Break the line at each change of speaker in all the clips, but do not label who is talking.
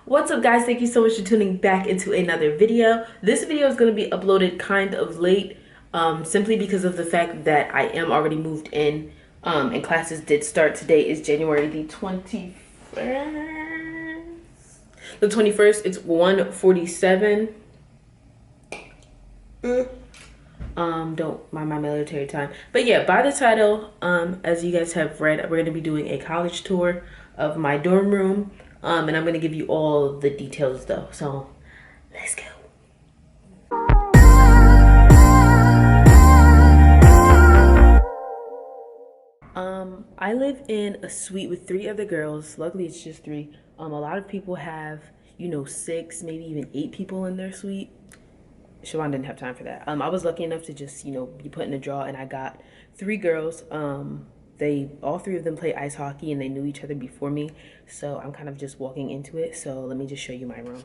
What's up, guys? Thank you so much for tuning back into another video. This video is going to be uploaded kind of late, simply because of the fact that I am already moved in, and classes did start. Today is January the 21st. The 21st, it's 1:47. Don't mind my military time. But yeah, by the title, as you guys have read, we're going to be doing a college tour of my dorm room. And I'm going to give you all the details though. So let's go. I live in a suite with 3 other girls. Luckily, it's just 3. A lot of people have, 6, maybe even 8 people in their suite. Siobhan didn't have time for that. I was lucky enough to just, be put in a draw, and I got 3 girls. All 3 of them play ice hockey, and they knew each other before me. So I'm kind of just walking into it. So let me just show you my room.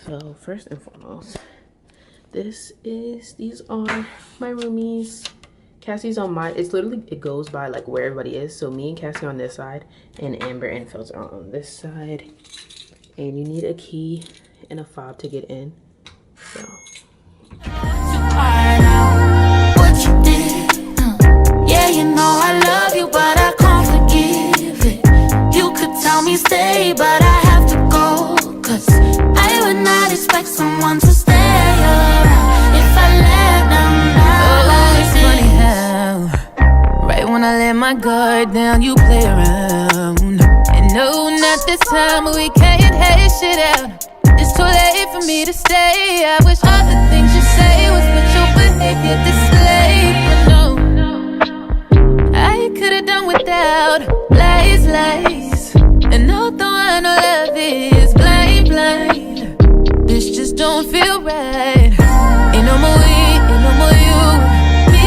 So first and foremost, these are my roomies. Cassie's on my, it goes by like where everybody is. So me and Cassie on this side, and Amber and Filter are on this side. And you need a key and a fob to get in. So.
What you did, yeah, you know I love you, but I can't forgive it. You could tell me stay, but I have to go, 'cause I would not expect someone to stay around if I let them down. Oh, it's funny how right when I let my guard down, you play around. And no, not this time, we can't hash it out. It's too late for me to stay. I wish all the things you say was what your behavior displayed. But no, I could've done without lies. And although I know love is blind, this just don't feel right. Ain't no more we, ain't no more you. Me.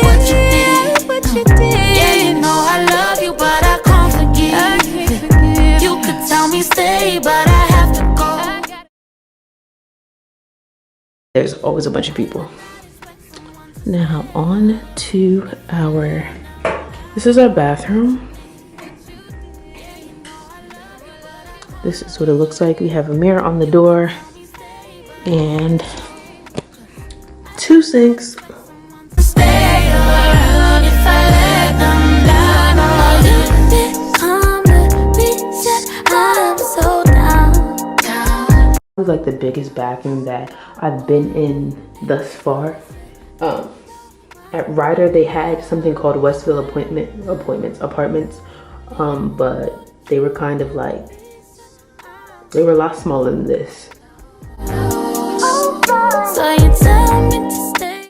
What you did, yeah, you know I love you, but I can't forgive it. You could tell me stay, but I have to go.
There's always a bunch of people. Now on to this is our bathroom. This is what it looks like. We have a mirror on the door and 2 sinks.
Stay around if I let them down. Oh, you did come to me, said I'm so down.
It was like the biggest bathroom that I've been in thus far. At Ryder, they had something called Westville apartments, but they were kind of like, they were a lot smaller than this.
So you tell me to stay.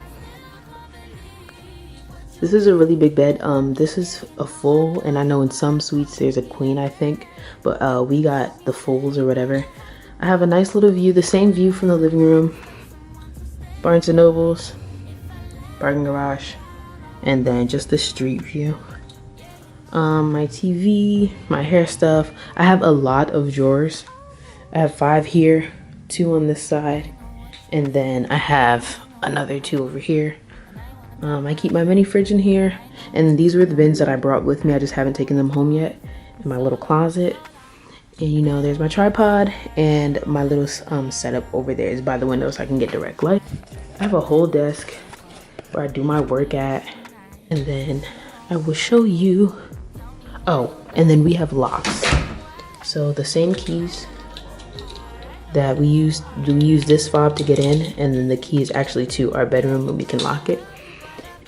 This is a really big bed. This is a full, and I know in some suites there's a queen, I think, but we got the fulls or whatever. I have a nice little view, the same view from the living room, Barnes and Nobles, parking garage, and then just the street view. My TV, my hair stuff. I have a lot of drawers. I have 5 here, 2 on this side, and then I have another 2 over here. I keep my mini fridge in here, and these were the bins that I brought with me. I just haven't taken them home yet. In my little closet. And there's my tripod, and my little setup over there is by the window so I can get direct light. I have a whole desk where I do my work at, and then I will show you. Oh, and then we have locks. So the same keys that we use this fob to get in, and then the key is actually to our bedroom and we can lock it.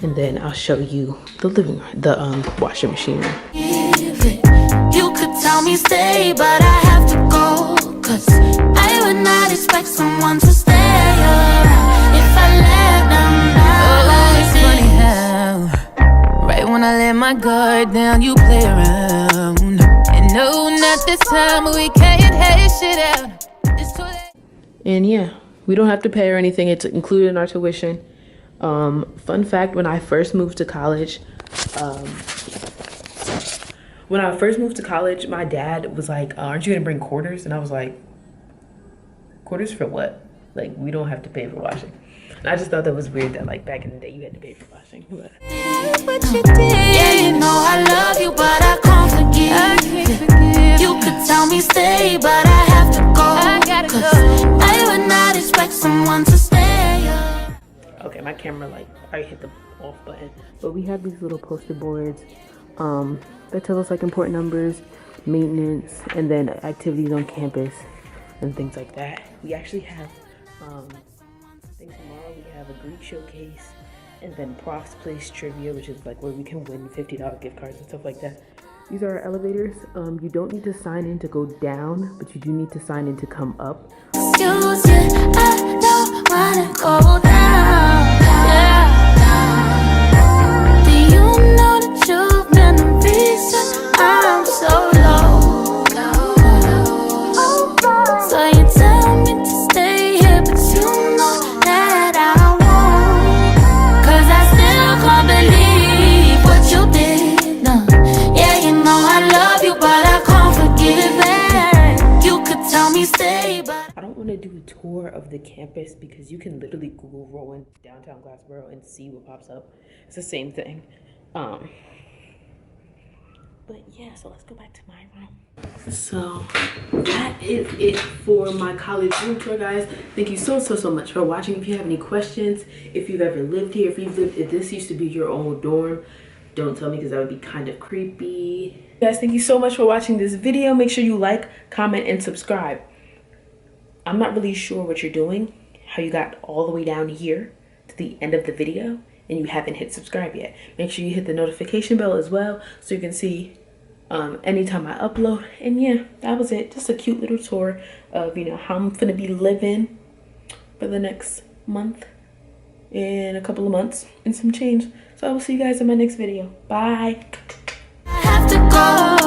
And then I'll show you the living room, the washing machine room.
You could tell me stay, but I have to go, 'cause I would not expect someone to stay around if I let them down. Oh, it's funny how right when I let my guard down, you play around. And no, not this time, we can't hash it out. It's too late.
And yeah, we don't have to pay or anything. It's included in our tuition. Fun fact, when I first moved to college, my dad was like, aren't you gonna bring quarters? And I was like, quarters for what? Like, we don't have to pay for washing. And I just thought that was weird that like back in the day you had to pay for washing. But
What you did, yeah, you know I love you, but I can't forgive it. You could tell me stay,
camera like I hit the off button. But we have these little poster boards that tell us like important numbers, maintenance, and then activities on campus and things like that. We actually have I think tomorrow we have a Greek showcase, and then Prof's Place Trivia, which is like where we can win $50 gift cards and stuff like that. These are our elevators. You don't need to sign in to go down, but you do need to sign in to come up.
Excuse me, I don't wanna go down. Yeah. Do you know that you've been the reason I'm so low? So you tell me to stay here, but you know that I won't. 'Cause I still can't believe what you did. No. Yeah, you know I love you, but I can't forgive it. You could tell me stay, but
I don't want to do a tour of the campus because you can literally Google Rowan downtown Glassboro and see what pops up. It's the same thing. But yeah, so let's go back to my room. So that is it for my college room tour, guys. Thank you so much for watching. If you have any questions, if you've ever lived here, if this used to be your own dorm, don't tell me because that would be kind of creepy. Guys, thank you so much for watching this video. Make sure you like, comment, and subscribe. I'm not really sure what you're doing, how you got all the way down here to the end of the video and you haven't hit subscribe yet. Make sure you hit the notification bell as well so you can see anytime I upload. And yeah, that was it. Just a cute little tour of, you know, how I'm gonna be living for the next month and a couple of months and some change. So I will see you guys in my next video. Bye.
I have to go.